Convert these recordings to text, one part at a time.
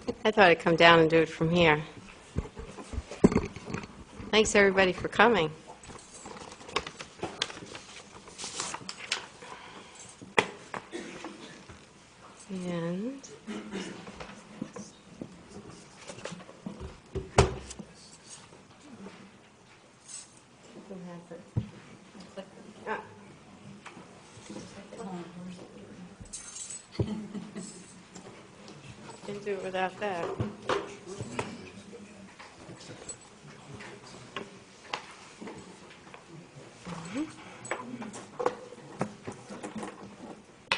I thought I'd come down and do it from here. Thanks, everybody, for coming. And can do it without that.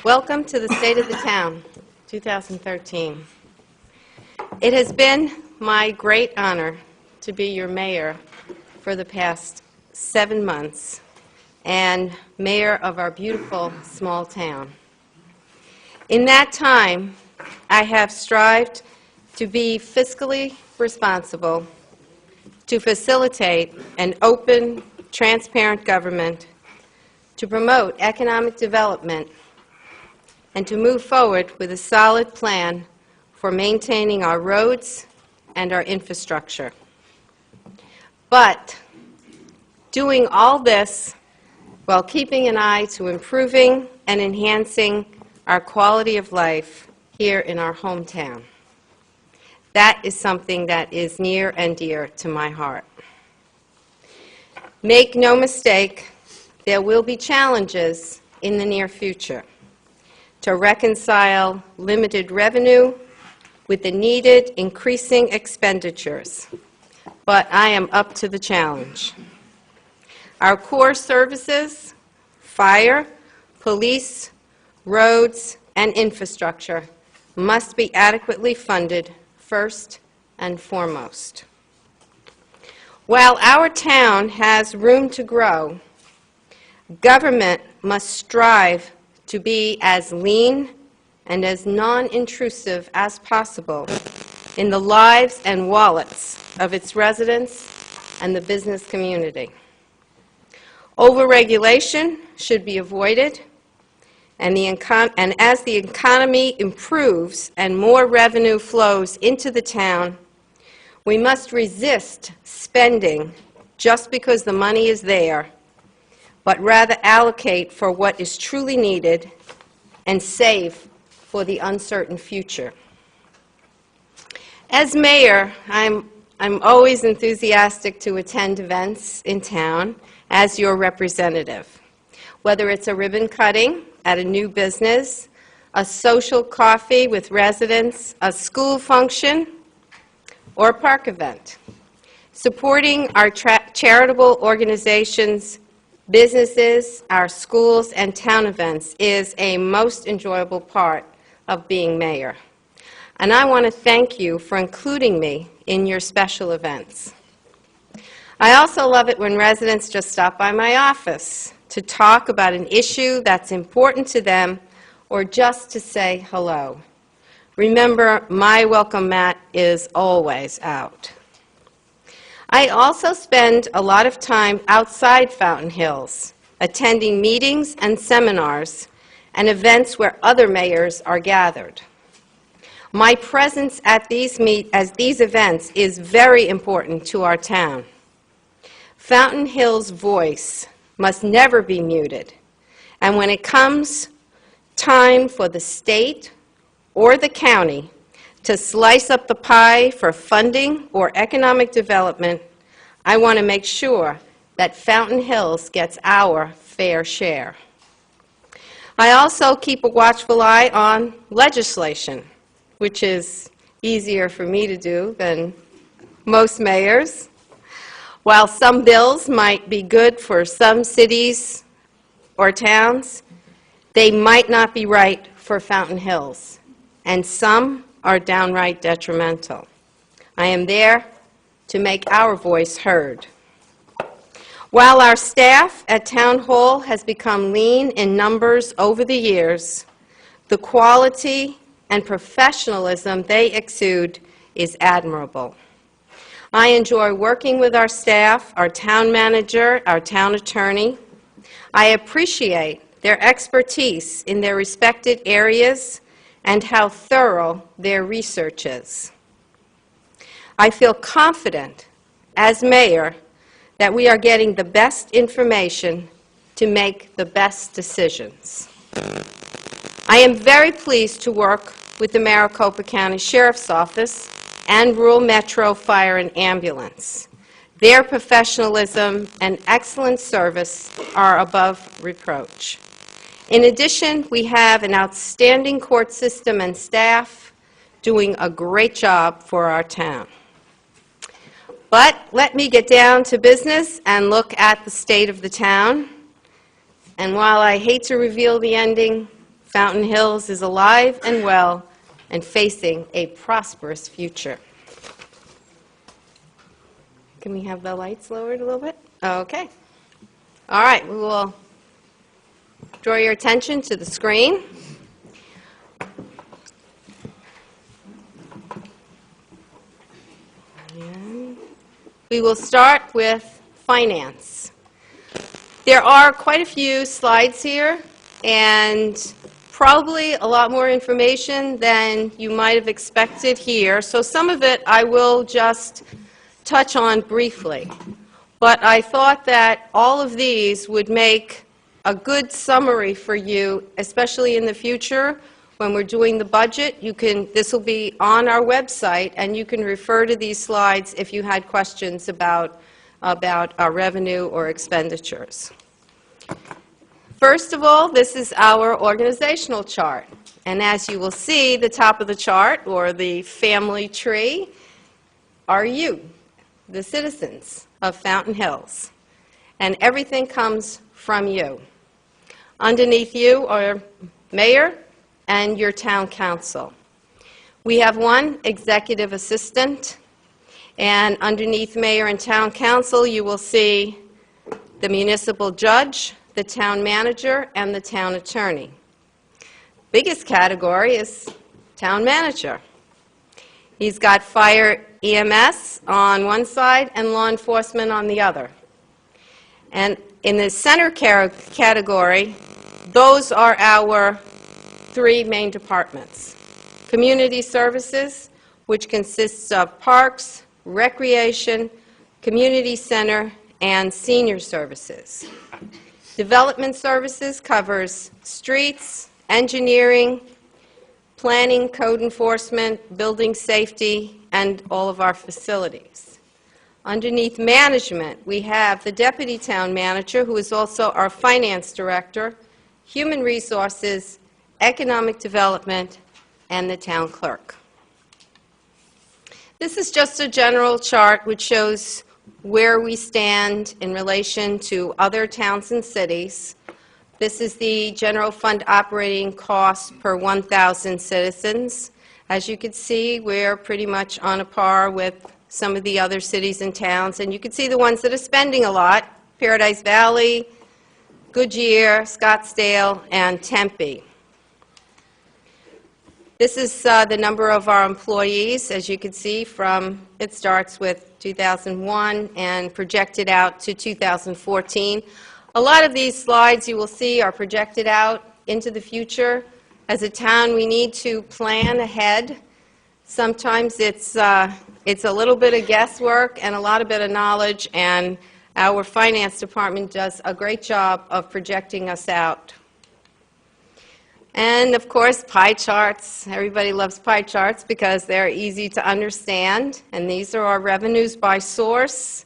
Welcome to the State of the Town, 2013. It has been my great honor to be your mayor for the past 7 months and mayor of our beautiful small town. In that time, I have strived to be fiscally responsible, to facilitate an open, transparent government, to promote economic development, and to move forward with a solid plan for maintaining our roads and our infrastructure. But doing all this while keeping an eye to improving and enhancing our quality of life here in our hometown. That is something that is near and dear to my heart. Make no mistake, there will be challenges in the near future to reconcile limited revenue with the needed increasing expenditures. But I am up to the challenge. Our core services, fire, police, roads, and infrastructure must be adequately funded first and foremost. While our town has room to grow, government must strive to be as lean and as non-intrusive as possible in the lives and wallets of its residents and the business community. Overregulation should be avoided, and as the economy improves and more revenue flows into the town, we must resist spending just because the money is there, but rather allocate for what is truly needed and save for the uncertain future. As mayor, I'm always enthusiastic to attend events in town as your representative, whether it's a ribbon cutting at a new business, a social coffee with residents, a school function, or a park event. Supporting our charitable organizations, businesses, our schools, and town events is a most enjoyable part of being mayor. And I want to thank you for including me in your special events. I also love it when residents just stop by my office to talk about an issue that's important to them or just to say hello. Remember, my welcome mat is always out. I also spend a lot of time outside Fountain Hills, attending meetings and seminars and events where other mayors are gathered. My presence at these events is very important to our town. Fountain Hills' voice must never be muted, and when it comes time for the state or the county to slice up the pie for funding or economic development, I want to make sure that Fountain Hills gets our fair share. I also keep a watchful eye on legislation, which is easier for me to do than most mayors. While some bills might be good for some cities or towns, they might not be right for Fountain Hills, and some are downright detrimental. I am there to make our voice heard. While our staff at Town Hall has become lean in numbers over the years, the quality and professionalism they exude is admirable. I enjoy working with our staff, our town manager, our town attorney. I appreciate their expertise in their respected areas and how thorough their research is. I feel confident, as mayor, that we are getting the best information to make the best decisions. I am very pleased to work with the Maricopa County Sheriff's Office and Rural Metro Fire and Ambulance. Their professionalism and excellent service are above reproach. In addition, we have an outstanding court system and staff doing a great job for our town. But let me get down to business and look at the state of the town. And while I hate to reveal the ending, Fountain Hills is alive and well and facing a prosperous future. Can we have the lights lowered a little bit? Okay. All right, we will draw your attention to the screen. And we will start with finance. There are quite a few slides here, and probably a lot more information than you might have expected here. So some of it I will just touch on briefly. But I thought that all of these would make a good summary for you, especially in the future when we're doing the budget. This will be on our website, and you can refer to these slides if you had questions about our revenue or expenditures. First of all, this is our organizational chart. And as you will see, the top of the chart, or the family tree, are you, the citizens of Fountain Hills. And everything comes from you. Underneath you are mayor and your town council. We have one executive assistant, and underneath mayor and town council you will see the municipal judge, the town manager, and the town attorney. Biggest category is town manager. He's got fire EMS on one side and law enforcement on the other. And in the center category, those are our three main departments. Community services, which consists of parks, recreation, community center, and senior services. Development services covers streets, engineering, planning, code enforcement, building safety, and all of our facilities. Underneath management, we have the deputy town manager, who is also our finance director, human resources, economic development, and the town clerk. This is just a general chart which shows where we stand in relation to other towns and cities. This is the general fund operating cost per 1,000 citizens. As you can see, we're pretty much on a par with some of the other cities and towns, and you can see the ones that are spending a lot: Paradise Valley, Goodyear, Scottsdale, and Tempe. This is the number of our employees. As you can see, it starts with 2001 and projected out to 2014. A lot of these slides you will see are projected out into the future. As a town, we need to plan ahead. Sometimes it's a little bit of guesswork and a lot of bit of knowledge, and our finance department does a great job of projecting us out. And of course, pie charts. Everybody loves pie charts because they're easy to understand, and these are our revenues by source.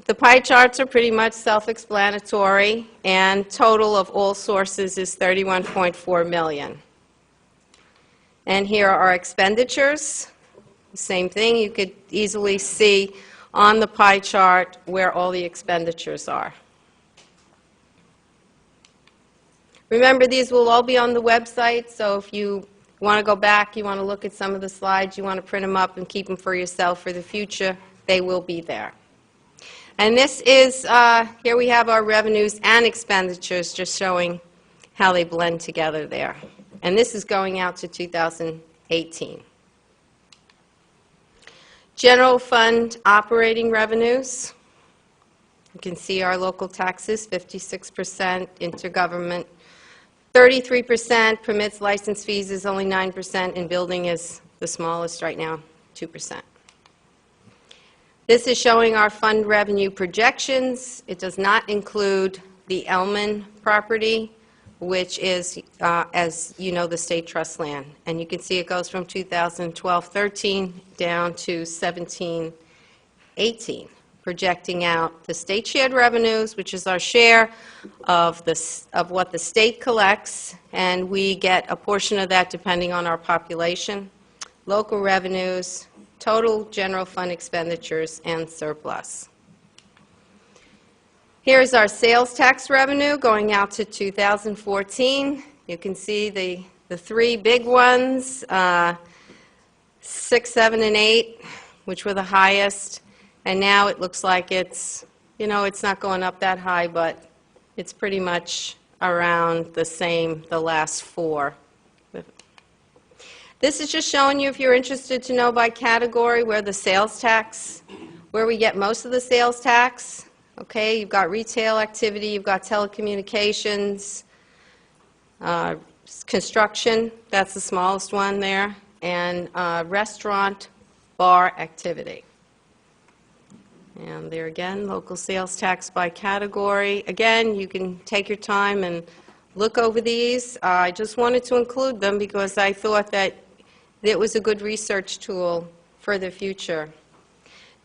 The pie charts are pretty much self-explanatory, and total of all sources is $31.4 million. And here are our expenditures. Same thing, you could easily see on the pie chart where all the expenditures are. Remember, these will all be on the website, so if you want to go back, you want to look at some of the slides, you want to print them up and keep them for yourself for the future, they will be there. And this is, here we have our revenues and expenditures, just showing how they blend together there. And this is going out to 2018. General fund operating revenues. You can see our local taxes, 56%, intergovernment 33%, permits, license fees is only 9%, and building is the smallest right now, 2%. This is showing our fund revenue projections. It does not include the Elman property, which is, as you know, the state trust land. And you can see it goes from 2012-13 down to 17-18, projecting out the state shared revenues, which is our share of what the state collects, and we get a portion of that depending on our population, local revenues, total general fund expenditures, and surplus. Here's our sales tax revenue going out to 2014. You can see the three big ones, 6, 7, and 8, which were the highest. And now it looks like it's, you know, it's not going up that high, but it's pretty much around the same the last 4. This is just showing you, if you're interested to know by category, where the sales tax, where we get most of the sales tax. Okay, you've got retail activity, you've got telecommunications, construction, that's the smallest one there, and restaurant, bar activity. And there again, local sales tax by category. Again, you can take your time and look over these. I just wanted to include them because I thought that it was a good research tool for the future.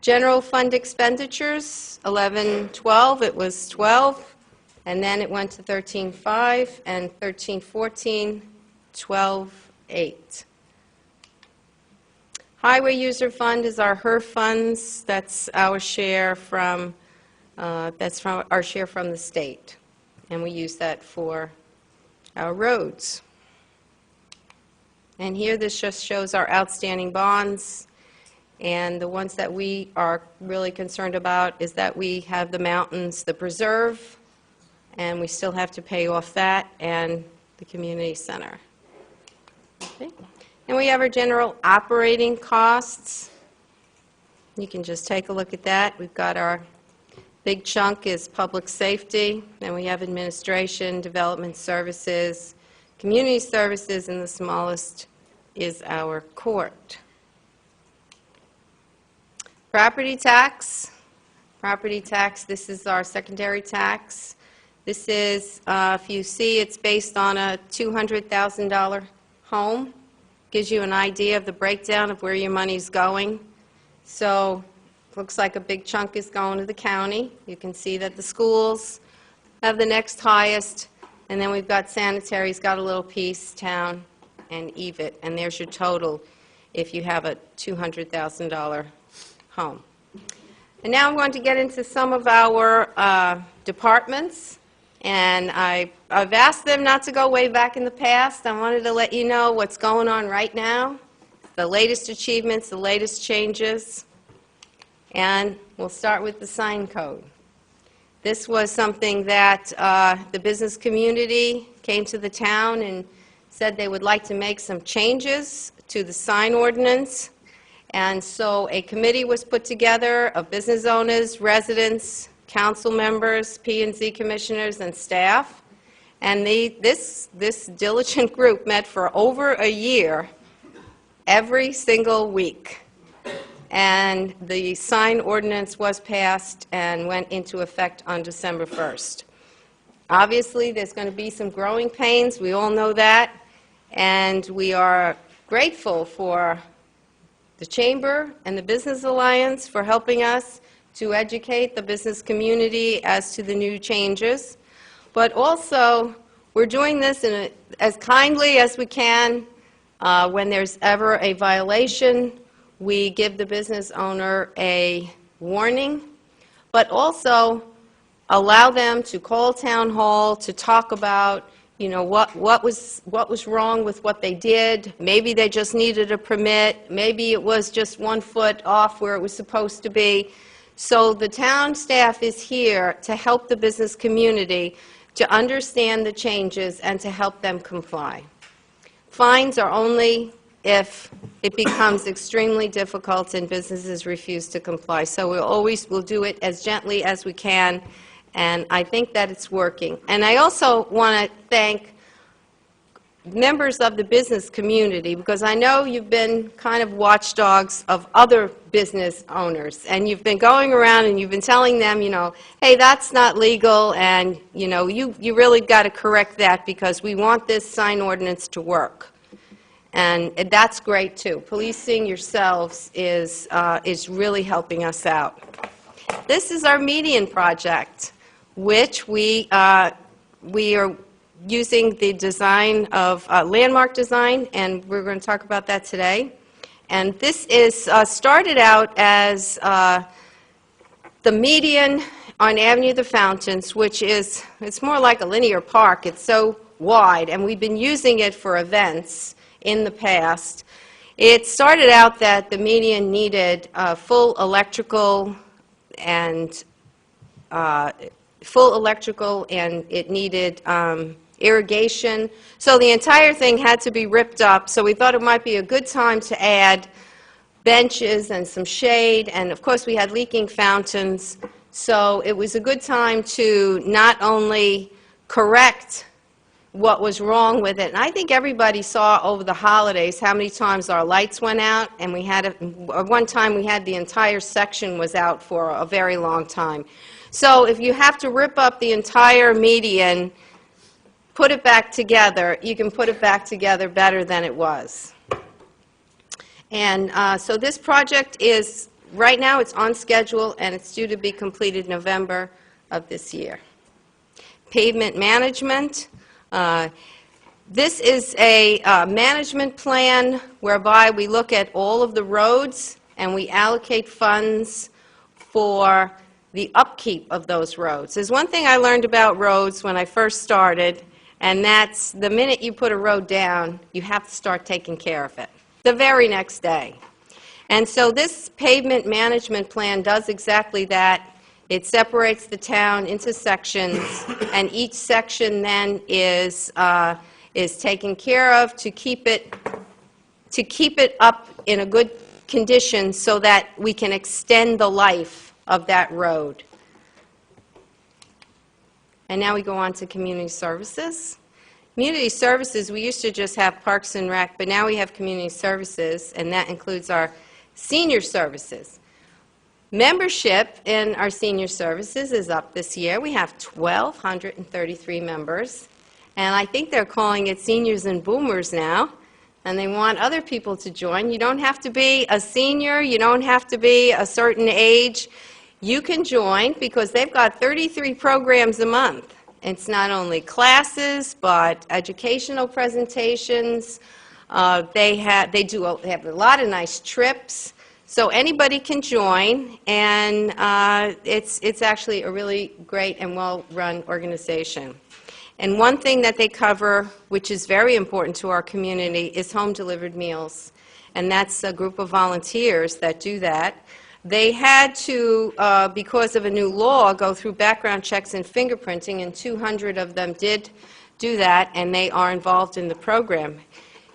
General fund expenditures, 11-12, it was 12, and then it went to 13-5, and 13-14, 12-8. Highway user fund is our HERF funds. That's our share from our share from the state, and we use that for our roads. And here this just shows our outstanding bonds. And the ones that we are really concerned about is that we have the mountains, the preserve, and we still have to pay off that, and the community center. Okay. And we have our general operating costs. You can just take a look at that. We've got our big chunk is public safety, then we have administration, development services, community services, and the smallest is our court. Property tax. Property tax, this is our secondary tax. This is, if you see, it's based on a $200,000 home. Gives you an idea of the breakdown of where your money's going. So, looks like a big chunk is going to the county. You can see that the schools have the next highest, and then we've got sanitary's got a little piece, town, and EVIT, and there's your total if you have a $200,000 home. And now I'm going to get into some of our departments, and I've asked them not to go way back in the past. I wanted to let you know what's going on right now, the latest achievements, the latest changes, and we'll start with the sign code. This was something that the business community came to the town and said they would like to make some changes to the sign ordinance. And so a committee was put together of business owners, residents, council members, P&Z commissioners, and staff. And this diligent group met for over a year, every single week. And the sign ordinance was passed and went into effect on December 1st. Obviously, there's going to be some growing pains. We all know that. And we are grateful for the Chamber and the Business Alliance for helping us to educate the business community as to the new changes. But also, we're doing this as kindly as we can. When there's ever a violation, we give the business owner a warning, but also allow them to call town hall to talk about, you know, what was wrong with what they did. Maybe they just needed a permit. Maybe it was just 1 foot off where it was supposed to be. So the town staff is here to help the business community to understand the changes and to help them comply. Fines are only if it becomes extremely difficult and businesses refuse to comply. So we'll do it as gently as we can, and I think that it's working. And I also want to thank members of the business community, because I know you've been kind of watchdogs of other business owners, and you've been going around and you've been telling them, hey, that's not legal, and, you really got to correct that because we want this sign ordinance to work. And that's great, too. Policing yourselves is really helping us out. This is our median project, which we are using the design of landmark design, and we're going to talk about that today. And this is started out as the median on Avenue of the Fountains, which it's more like a linear park. It's so wide, and we've been using it for events in the past. It started out that the median needed full electrical and it needed irrigation. So the entire thing had to be ripped up, so we thought it might be a good time to add benches and some shade, and of course we had leaking fountains, so it was a good time to not only correct what was wrong with it, and I think everybody saw over the holidays how many times our lights went out, and we had one time we had the entire section was out for a very long time. So if you have to rip up the entire median, put it back together, you can put it back together better than it was. And so this project is, right now it's on schedule and it's due to be completed November of this year. Pavement management. This is a management plan whereby we look at all of the roads and we allocate funds for the upkeep of those roads. There's one thing I learned about roads when I first started, and that's the minute you put a road down, you have to start taking care of it the very next day. And so this pavement management plan does exactly that. It separates the town into sections, and each section then is taken care of to keep it up in a good condition so that we can extend the life of that road. And now we go on to community services. Community services, we used to just have Parks and Rec, but now we have community services, and that includes our senior services. Membership in our senior services is up this year. We have 1,233 members, and I think they're calling it seniors and boomers now, and they want other people to join. You don't have to be a senior. You don't have to be a certain age. You can join because they've got 33 programs a month. It's not only classes, but educational presentations. They have a lot of nice trips. So anybody can join, and it's actually a really great and well-run organization. And one thing that they cover, which is very important to our community, is home-delivered meals. And that's a group of volunteers that do that. They had to, because of a new law, go through background checks and fingerprinting, and 200 of them did do that, and they are involved in the program.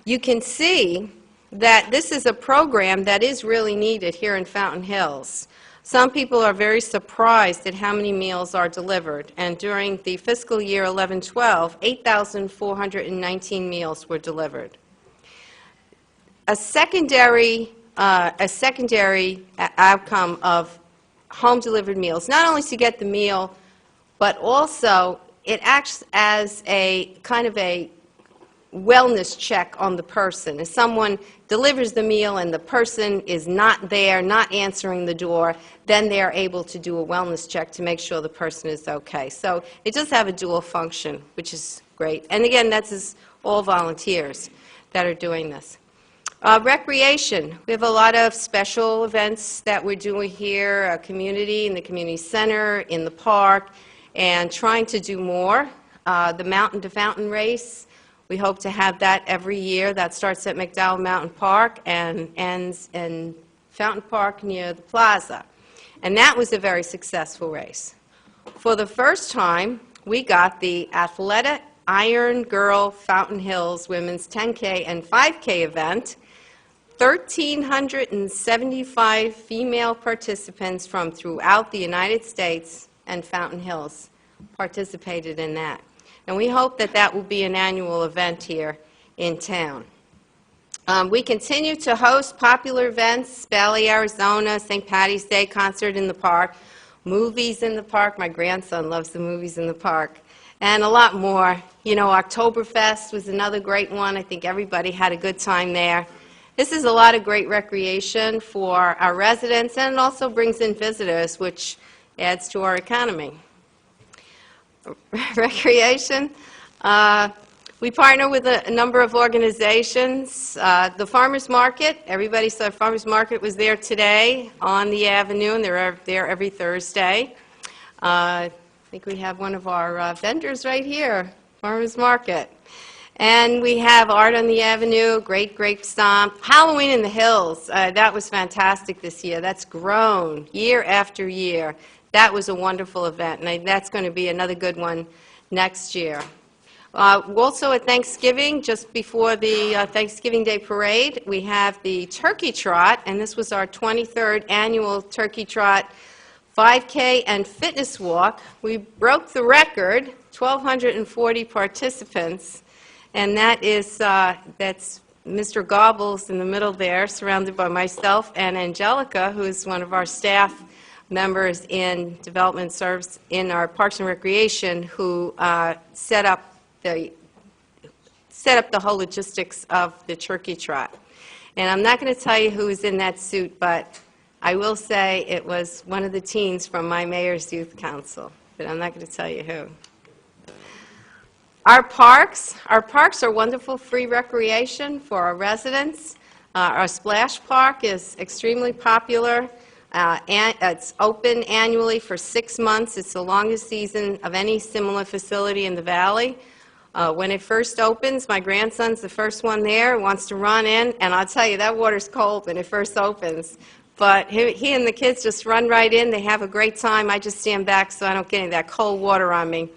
You can see that this is a program that is really needed here in Fountain Hills. Some people are very surprised at how many meals are delivered, and during the fiscal year 11-12, 8,419 meals were delivered. A secondary outcome of home-delivered meals, not only to get the meal, but also it acts as a kind of a wellness check on the person. If someone delivers the meal and the person is not there, not answering the door, then they are able to do a wellness check to make sure the person is okay. So it does have a dual function, which is great. And again, that's all volunteers that are doing this. Recreation. We have a lot of special events that we're doing here, in the community center, in the park, and trying to do more. The Mountain to Fountain race, we hope to have that every year. That starts at McDowell Mountain Park and ends in Fountain Park near the plaza. And that was a very successful race. For the first time, we got the Athleta Iron Girl Fountain Hills Women's 10K and 5K event. 1,375 female participants from throughout the United States and Fountain Hills participated in that. And we hope that that will be an annual event here in town. We continue to host popular events, Valley, Arizona, St. Patty's Day concert in the park, movies in the park. My grandson loves the movies in the park, and a lot more. You know, Oktoberfest was another great one. I think everybody had a good time there. This is a lot of great recreation for our residents, and it also brings in visitors, which adds to our economy. Recreation. We partner with a number of organizations. The Farmers Market, everybody saw Farmers Market was there today on the Avenue, and they're there every Thursday. I think we have one of our vendors right here, Farmers Market. And we have Art on the Avenue, Great Grape Stomp, Halloween in the Hills. That was fantastic this year. That's grown year after year. That was a wonderful event, and that's going to be another good one next year. Also at Thanksgiving, just before the Thanksgiving Day Parade, we have the Turkey Trot, and this was our 23rd annual Turkey Trot 5K and fitness walk. We broke the record, 1,240 participants, and that's Mr. Gobbles in the middle there, surrounded by myself and Angelica, who is one of our staff members in development service in our Parks and Recreation, who set up the whole logistics of the Turkey Trot. And I'm not going to tell you who was in that suit, but I will say it was one of the teens from my Mayor's Youth Council, but I'm not going to tell you who. Our parks are wonderful free recreation for our residents. Our Splash Park is extremely popular. And it's open annually for 6 months. It's the longest season of any similar facility in the Valley. When it first opens, my grandson's the first one there, wants to run in, and I'll tell you, that water's cold when it first opens. But he and the kids just run right in. They have a great time. I just stand back so I don't get any of that cold water on me.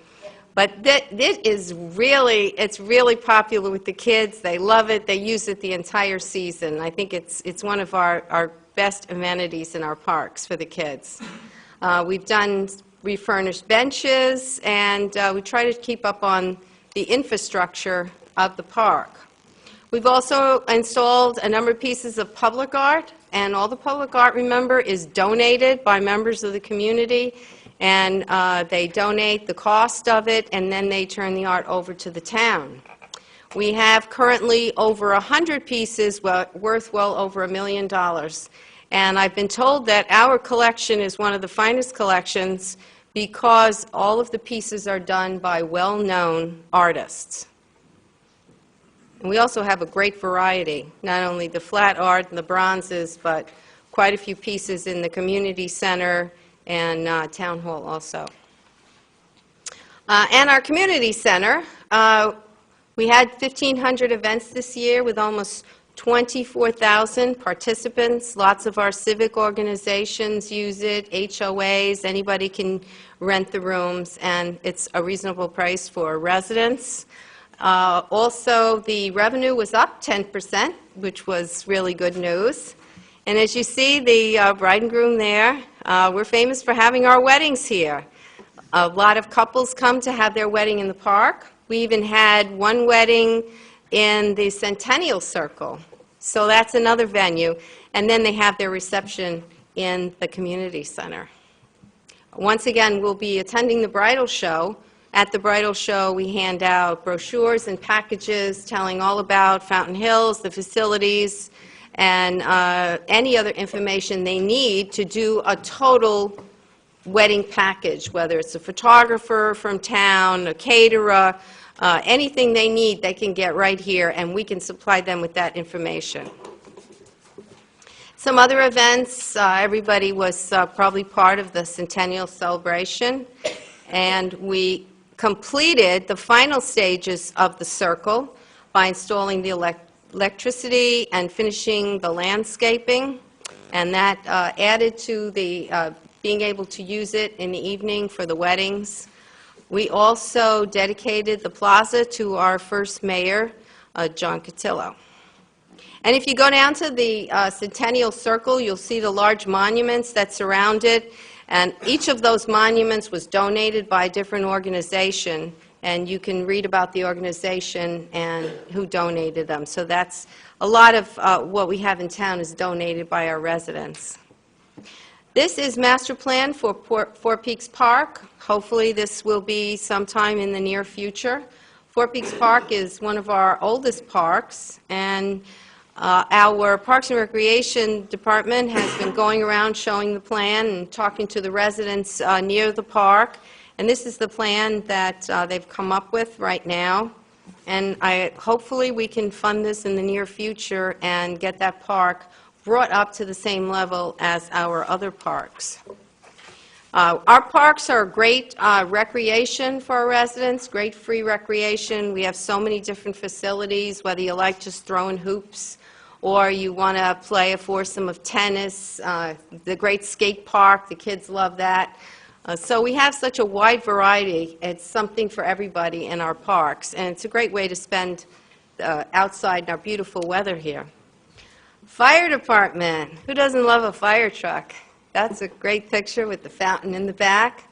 But it's really popular with the kids. They love it. They use it the entire season. I think it's one of our best amenities in our parks for the kids. We've done refurnished benches, and we try to keep up on the infrastructure of the park. We've also installed a number of pieces of public art, and all the public art, remember, is donated by members of the community, and they donate the cost of it, and then they turn the art over to the town. We have currently over 100 pieces worth well over $1 million, and I've been told that our collection is one of the finest collections because all of the pieces are done by well-known artists. And we also have a great variety, not only the flat art and the bronzes, but quite a few pieces in the community center and town hall also. And our community center, we had 1,500 events this year with almost 24,000 participants. Lots of our civic organizations use it, HOAs, anybody can rent the rooms, and it's a reasonable price for residents. Also, the revenue was up 10%, which was really good news. And as you see, the bride and groom there, we're famous for having our weddings here. A lot of couples come to have their wedding in the park. We even had one wedding in the Centennial Circle. So that's another venue. And then they have their reception in the community center. Once again, we'll be attending the bridal show. At the bridal show, we hand out brochures and packages telling all about Fountain Hills, the facilities, and any other information they need to do a total wedding package, whether it's a photographer from town, a caterer, anything they need, they can get right here, and we can supply them with that information. Some other events, everybody was probably part of the Centennial Celebration, and we completed the final stages of the circle by installing the electricity and finishing the landscaping, and that added to the being able to use it in the evening for the weddings. We also dedicated the plaza to our first mayor, John Cotillo. And if you go down to the Centennial Circle, you'll see the large monuments that surround it, and each of those monuments was donated by a different organization, and you can read about the organization and who donated them. So that's a lot of what we have in town is donated by our residents. This is master plan for Four Peaks Park. Hopefully this will be sometime in the near future. Four Peaks Park is one of our oldest parks, and our Parks and Recreation Department has been going around showing the plan and talking to the residents near the park. And this is the plan that they've come up with right now. And hopefully we can fund this in the near future and get that park brought up to the same level as our other parks. Our parks are great recreation for our residents, great free recreation. We have so many different facilities, whether you like just throwing hoops or you want to play a foursome of tennis, the great skate park, the kids love that. So we have such a wide variety. It's something for everybody in our parks, and it's a great way to spend outside in our beautiful weather here. Fire department. Who doesn't love a fire truck? That's a great picture with the fountain in the back.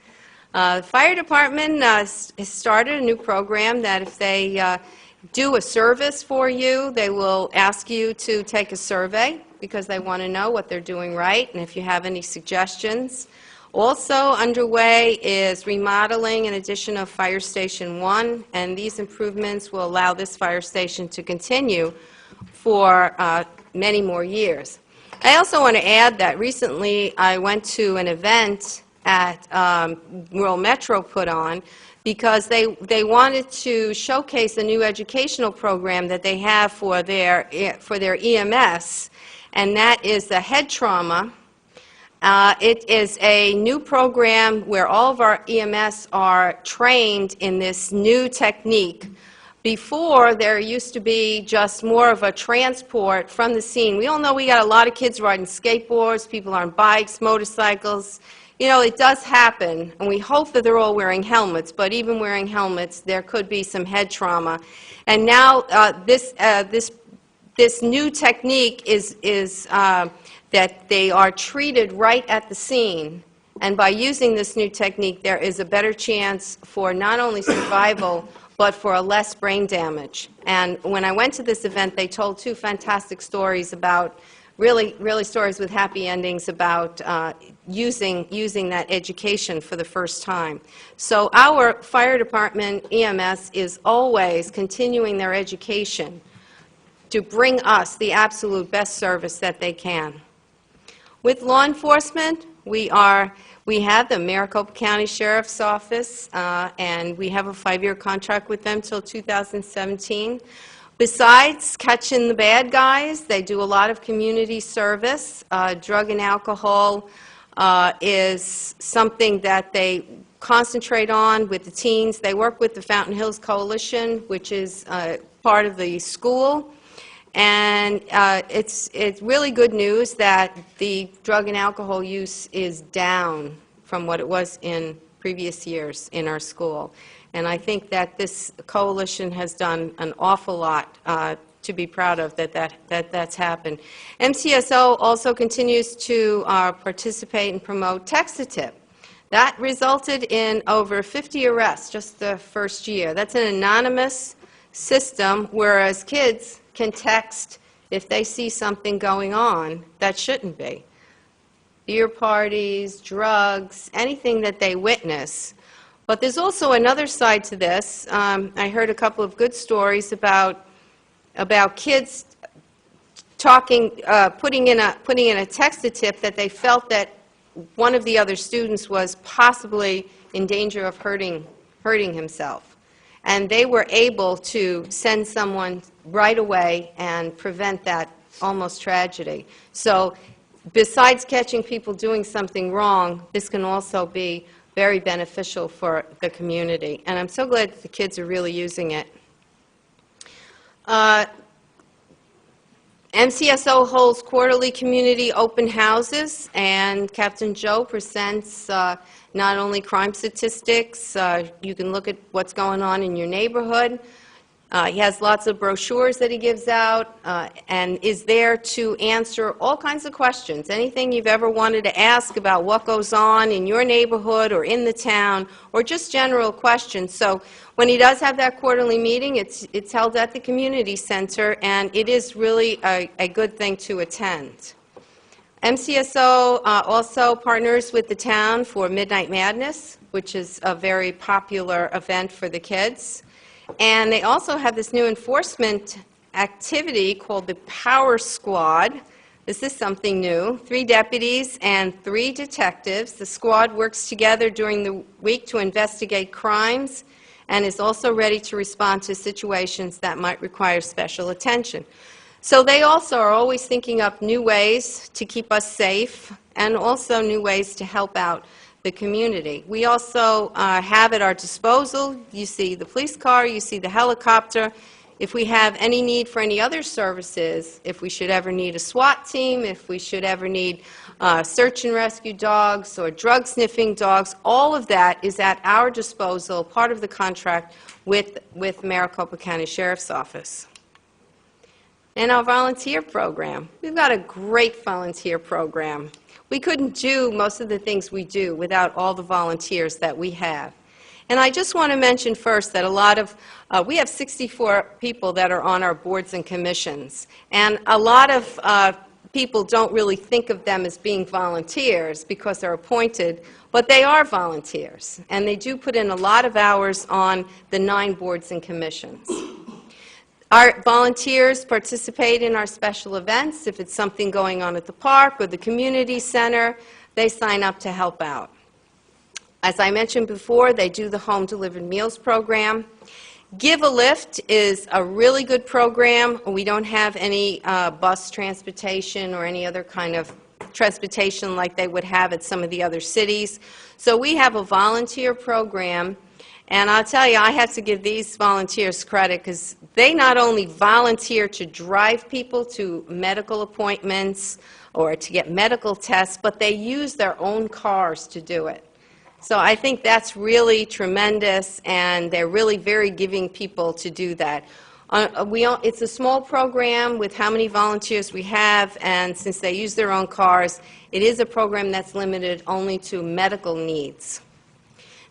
The fire department has started a new program that if they do a service for you, they will ask you to take a survey because they want to know what they're doing right and if you have any suggestions. Also underway is remodeling and addition of Fire Station 1, and these improvements will allow this fire station to continue for many more years. I also want to add that recently I went to an event at Rural Metro put on because they wanted to showcase a new educational program that they have for their EMS, and that is the head trauma. It is a new program where all of our EMS are trained in this new technique. Before, there used to be just more of a transport from the scene. We all know we got a lot of kids riding skateboards, people on bikes, motorcycles. You know, it does happen, and we hope that they're all wearing helmets, but even wearing helmets, there could be some head trauma. And now this new technique is that they are treated right at the scene. And by using this new technique, there is a better chance for not only survival, but for a less brain damage. And when I went to this event, they told two fantastic stories about, really stories with happy endings about using that education for the first time. So our fire department EMS is always continuing their education to bring us the absolute best service that they can. With law enforcement, we have the Maricopa County Sheriff's Office, and we have a 5-year contract with them till 2017. Besides catching the bad guys, they do a lot of community service. Drug and alcohol is something that they concentrate on with the teens. They work with the Fountain Hills Coalition, which is part of the school. And it's really good news that the drug and alcohol use is down from what it was in previous years in our school. And I think that this coalition has done an awful lot to be proud of that's happened. MCSO also continues to participate and promote Text-a-Tip. That resulted in over 50 arrests just the first year. That's an anonymous system, whereas kids can text if they see something going on that shouldn't be. Beer parties, drugs, anything that they witness. But there's also another side to this. I heard a couple of good stories about kids talking, putting in a text-a-tip that they felt that one of the other students was possibly in danger of hurting himself. And they were able to send someone right away and prevent that almost tragedy. So besides catching people doing something wrong, this can also be very beneficial for the community. And I'm so glad that the kids are really using it. MCSO holds quarterly community open houses, and Captain Joe presents not only crime statistics, you can look at what's going on in your neighborhood. He has lots of brochures that he gives out and is there to answer all kinds of questions. Anything you've ever wanted to ask about what goes on in your neighborhood or in the town, or just general questions. So when he does have that quarterly meeting, it's held at the community center, and it is really a good thing to attend. MCSO also partners with the town for Midnight Madness, which is a very popular event for the kids. And they also have this new enforcement activity called the Power Squad. This is something new. 3 deputies and 3 detectives. The squad works together during the week to investigate crimes and is also ready to respond to situations that might require special attention. So they also are always thinking up new ways to keep us safe and also new ways to help out the community. We also have at our disposal, you see the police car, you see the helicopter. If we have any need for any other services, if we should ever need a SWAT team, if we should ever need search and rescue dogs or drug sniffing dogs, all of that is at our disposal, part of the contract with Maricopa County Sheriff's Office. And our volunteer program. We've got a great volunteer program. We couldn't do most of the things we do without all the volunteers that we have. And I just want to mention first that a lot of, we have 64 people that are on our boards and commissions. And a lot of people don't really think of them as being volunteers because they're appointed, but they are volunteers. And they do put in a lot of hours on the 9 boards and commissions. Our volunteers participate in our special events. If it's something going on at the park or the community center, they sign up to help out. As I mentioned before, they do the home delivered meals program. Give a Lift is a really good program. We don't have any bus transportation or any other kind of transportation like they would have at some of the other cities. So we have a volunteer program. And I'll tell you, I have to give these volunteers credit because they not only volunteer to drive people to medical appointments or to get medical tests, but they use their own cars to do it. So I think that's really tremendous, and they're really very giving people to do that. It's a small program with how many volunteers we have, and since they use their own cars, it is a program that's limited only to medical needs.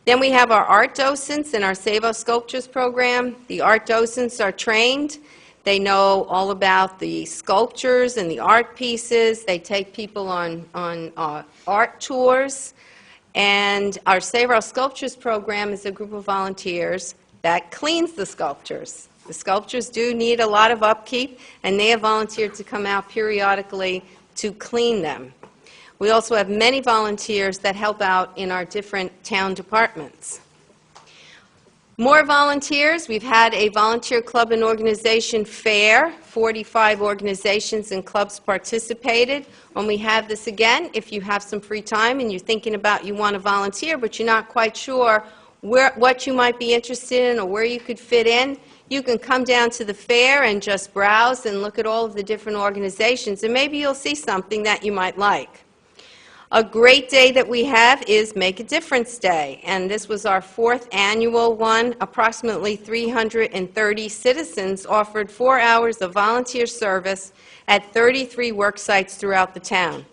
Then we have our art docents in our Save Our Sculptures program. The art docents are trained. They know all about the sculptures and the art pieces. They take people on art tours. And our Save Our Sculptures program is a group of volunteers that cleans the sculptures. The sculptures do need a lot of upkeep, and they have volunteered to come out periodically to clean them. We also have many volunteers that help out in our different town departments. More volunteers. We've had a volunteer club and organization fair. 45 organizations and clubs participated. When we have this again, if you have some free time and you're thinking about you want to volunteer, but you're not quite sure what you might be interested in or where you could fit in, you can come down to the fair and just browse and look at all of the different organizations, and maybe you'll see something that you might like. A great day that we have is Make a Difference Day, and this was our 4th annual one. Approximately 330 citizens offered 4 hours of volunteer service at 33 work sites throughout the town.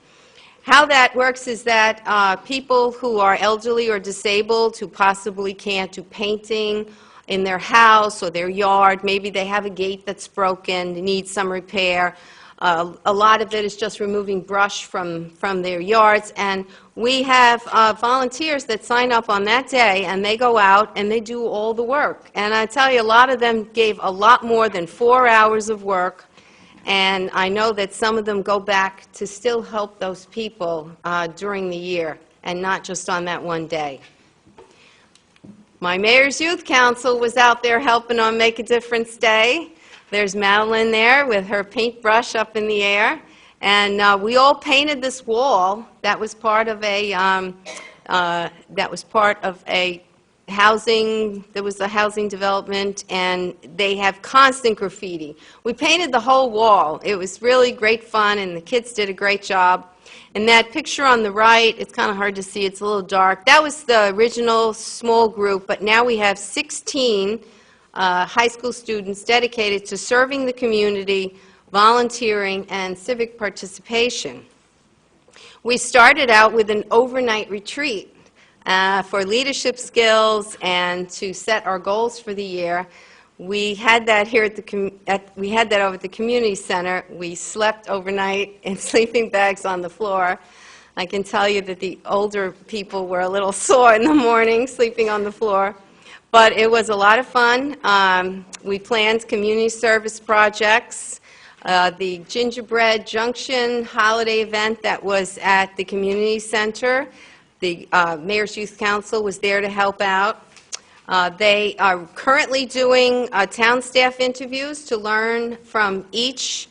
How that works is that people who are elderly or disabled who possibly can't do painting in their house or their yard, maybe they have a gate that's broken, needs some repair. A lot of it is just removing brush from their yards, and we have volunteers that sign up on that day, and they go out and they do all the work. And I tell you, a lot of them gave a lot more than 4 hours of work, and I know that some of them go back to still help those people during the year, and not just on that one day. My Mayor's Youth Council was out there helping on Make a Difference Day. There's Madeline there with her paintbrush up in the air, and we all painted this wall. That was part of a housing. There was a housing development, and they have constant graffiti. We painted the whole wall. It was really great fun, and the kids did a great job. And that picture on the right, it's kind of hard to see. It's a little dark. That was the original small group, but now we have 16 high school students dedicated to serving the community, volunteering, and civic participation. We started out with an overnight retreat for leadership skills and to set our goals for the year. We had that here we had that over at the community center. We slept overnight in sleeping bags on the floor. I can tell you that the older people were a little sore in the morning sleeping on the floor. But it was a lot of fun. We planned community service projects. The Gingerbread Junction holiday event that was at the community center. The Mayor's Youth Council was there to help out. They are currently doing town staff interviews to learn from each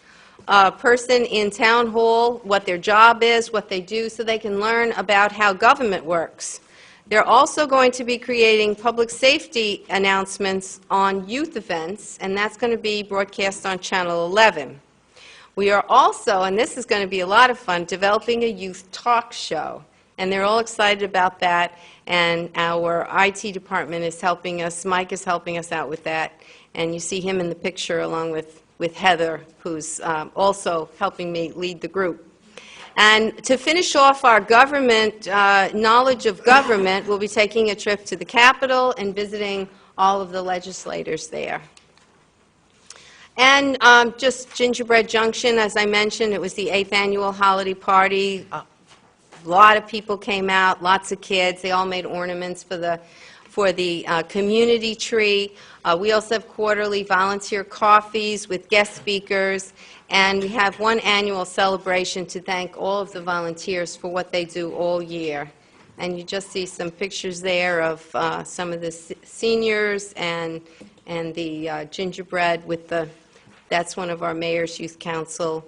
person in town hall what their job is, what they do, so they can learn about how government works. They're also going to be creating public safety announcements on youth events, and that's going to be broadcast on Channel 11. We are also, and this is going to be a lot of fun, developing a youth talk show. And they're all excited about that, and our IT department is helping us. Mike is helping us out with that. And you see him in the picture along with Heather, who's also helping me lead the group. And to finish off our government, knowledge of government, we'll be taking a trip to the Capitol and visiting all of the legislators there. And just Gingerbread Junction, as I mentioned, it was the 8th annual holiday party. A lot of people came out, lots of kids. They all made ornaments for the community tree. We also have quarterly volunteer coffees with guest speakers, and we have one annual celebration to thank all of the volunteers for what they do all year. And you just see some pictures there of some of the seniors and the gingerbread with the, that's one of our Mayor's Youth Council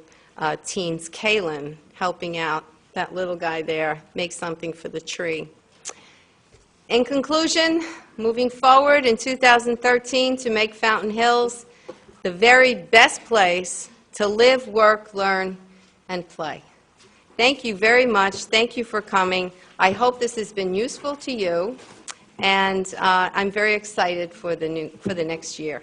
teens, Kaylin, helping out that little guy there make something for the tree. In conclusion, moving forward in 2013 to make Fountain Hills the very best place to live, work, learn, and play. Thank you very much. Thank you for coming. I hope this has been useful to you, and I'm very excited for the next year.